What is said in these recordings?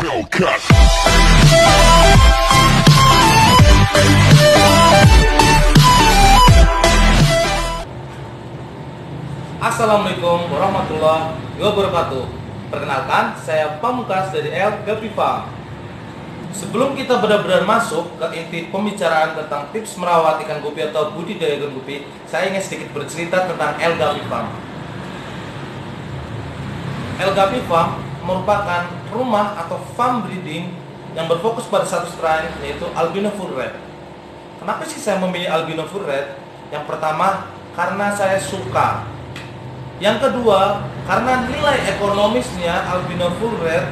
Hellcat. Assalamualaikum warahmatullahi wabarakatuh. Perkenalkan, saya Pamungkas dari El Gapi Farm. Sebelum kita benar-benar masuk ke inti pembicaraan tentang tips merawat ikan gupi atau budidaya ikan gupi, saya ingin sedikit bercerita tentang El Gapi Farm. El Gapi Farm merupakan rumah atau farm breeding yang berfokus pada satu strain, yaitu Albino Full Red. Kenapa sih saya memilih Albino Full Red? Yang pertama, karena saya suka. Yang kedua, karena nilai ekonomisnya Albino Full Red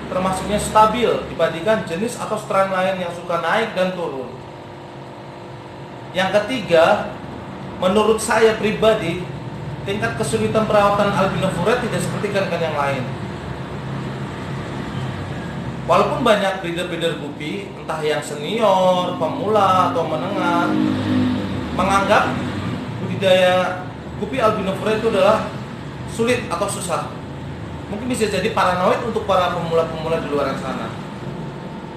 termasuknya stabil dibandingkan jenis atau strain lain yang suka naik dan turun. Yang ketiga, menurut saya pribadi, tingkat kesulitan perawatan Albino Full Red tidak seperti ikan-ikan yang lain. Walaupun banyak breeder-breeder gupi, entah yang senior, pemula, atau menengah, menganggap budidaya gupi Albino Full Red itu adalah sulit atau susah. Mungkin bisa jadi paranoid untuk para pemula-pemula di luar sana.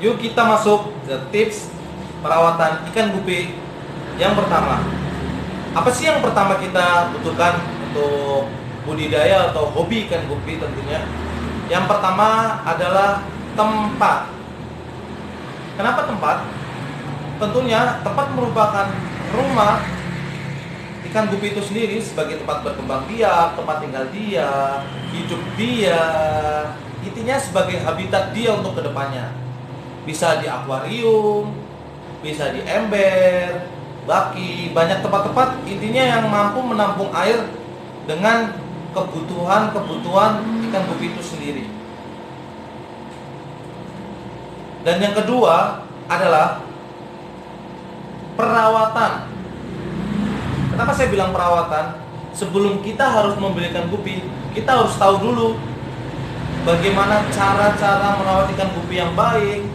Yuk kita masuk ke tips perawatan ikan gupi yang pertama. Apa sih yang pertama kita butuhkan untuk budidaya atau hobi ikan gupi tentunya? Yang pertama adalah tempat. Kenapa tempat? Tentunya tempat merupakan rumah ikan gupi itu sendiri sebagai tempat berkembang biak, tempat tinggal dia, hidup dia, intinya sebagai habitat dia untuk kedepannya. Bisa di akuarium, bisa di ember, baki, banyak tempat-tempat intinya yang mampu menampung air dengan kebutuhan ikan gupi itu sendiri. Dan yang kedua adalah perawatan. Kenapa saya bilang perawatan? Sebelum kita harus membelikan gupi, kita harus tahu dulu bagaimana cara-cara merawat ikan gupi yang baik,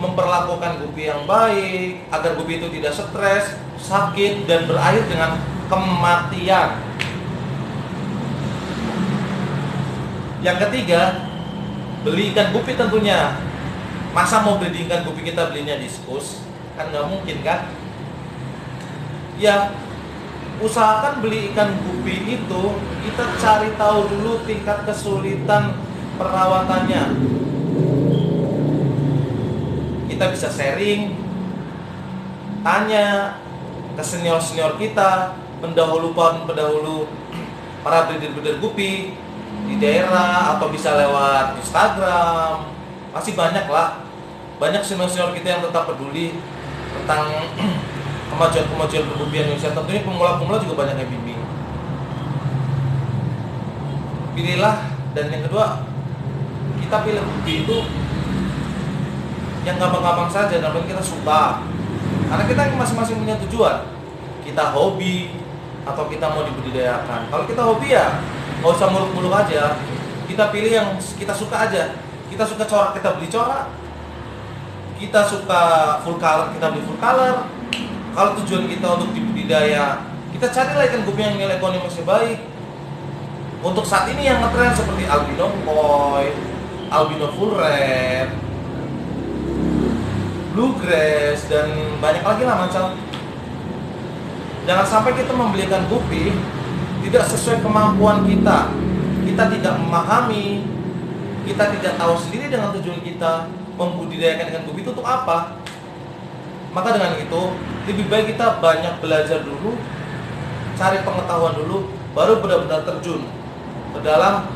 memperlakukan gupi yang baik, agar gupi itu tidak stres, sakit, dan berakhir dengan kematian. Yang ketiga, beli ikan gupi tentunya. Masa mau breeding ikan gupi kita belinya diskus? Kan nggak mungkin kan? Ya, usahakan beli ikan gupi itu kita cari tahu dulu tingkat kesulitan perawatannya. Kita bisa sharing, tanya ke senior-senior kita, pendahulu para breeder-breeder gupi di daerah, atau bisa lewat Instagram. Masih banyak lah, banyak senior-senior kita yang tetap peduli tentang kemajuan pergupian Indonesia. Tentunya pemula-pemula juga banyak yang bimbing. Pilihlah, dan yang kedua, kita pilih gupi itu yang gampang-gampang saja, dan kita suka. Karena kita masing-masing punya tujuan. Kita hobi atau kita mau dibudidayakan. Kalau kita hobi ya nggak usah muluk-muluk aja. Kita pilih yang kita suka aja. Kita suka corak, kita beli corak. Kita suka full color, kita beli full color. Kalau tujuan kita untuk dibudidaya, kita carilah ikan gupi yang nilai ekonomisnya baik. Untuk saat ini yang ngetren seperti Albino Koi, Albino Full Red, Bluegrass, dan banyak lagi lah macam. Jangan sampai kita membelikan gupi tidak sesuai kemampuan kita. Kita tidak memahami, kita tidak tahu sendiri dengan tujuan kita membudidayakan ikan gupi itu untuk apa. Maka dengan itu, lebih baik kita banyak belajar dulu, cari pengetahuan dulu, baru benar-benar terjun ke dalam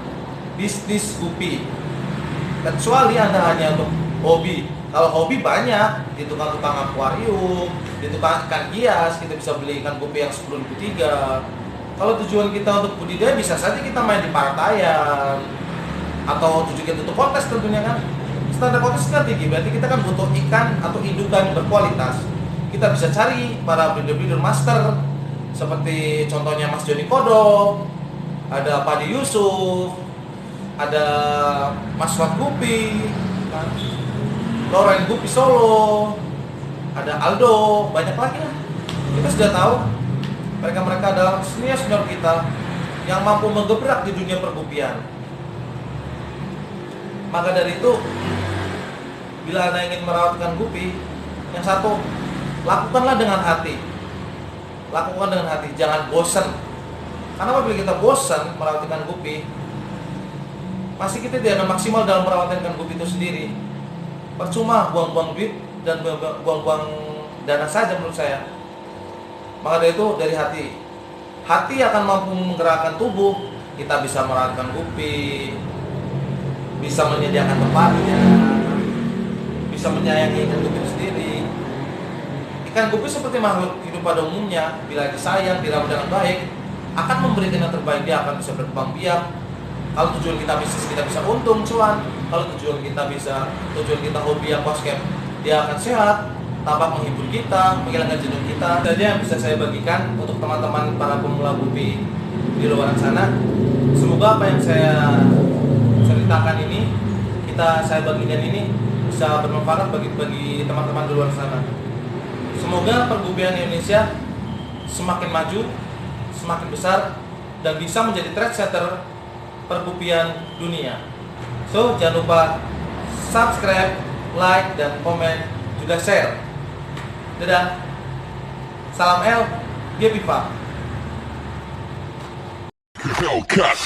bisnis gupi. Kecuali Anda hanya untuk hobi. Kalau hobi banyak, di tukang-tukang akuarium, di tukang ikan hias, kita bisa beli ikan gupi yang 10.300. Kalau tujuan kita untuk budidaya, bisa saja kita main di partaian, atau tujuan kita untuk kontes tentunya kan. Standar kontes kan tinggi, berarti kita kan butuh ikan atau indukan berkualitas. Kita bisa cari para breeder-breeder master, seperti contohnya Mas Joni Kodok, ada Padi Yusuf, ada Mas Wat Gupi, Loren Gupi Solo, ada Aldo, banyak lagi lah. Kita sudah tahu mereka adalah senior kita yang mampu menggebrak di dunia pergupian. Maka dari itu, bila Anda ingin merawat ikan gupi, yang satu, lakukanlah dengan hati. Lakukan dengan hati, jangan bosan. Karena apabila kita bosan merawat ikan gupi, pasti kita tidak maksimal dalam perawatan ikan gupi itu sendiri. Percuma buang-buang duit dan buang-buang dana saja menurut saya. Maka dari itu, dari hati. Hati akan mampu menggerakkan tubuh. Kita bisa merawatkan gupi, bisa menyediakan tempatnya, bisa menyayangi ikan gupi itu sendiri. Ikan gupi seperti makhluk hidup pada umumnya, bila disayang, dirawat dengan baik, akan memberikan yang terbaik. Dia akan bisa berkembang biak. Kalau tujuan kita bisnis, kita bisa untung, cuan. Kalau tujuan kita hobi aquascape, dia akan sehat, tampak menghibur kita, menghilangkan jenuh kita. Saja yang bisa saya bagikan untuk teman-teman para pemula gupi di luar sana. Semoga apa yang saya ceritakan ini, saya bagikan ini bisa bermanfaat bagi teman-teman di luar sana. Semoga pergupian Indonesia semakin maju, semakin besar, dan bisa menjadi trendsetter pergupian dunia. So, jangan lupa subscribe, like, dan komen, juga share. Dadah. Salam L, Gepipa. Hellcat.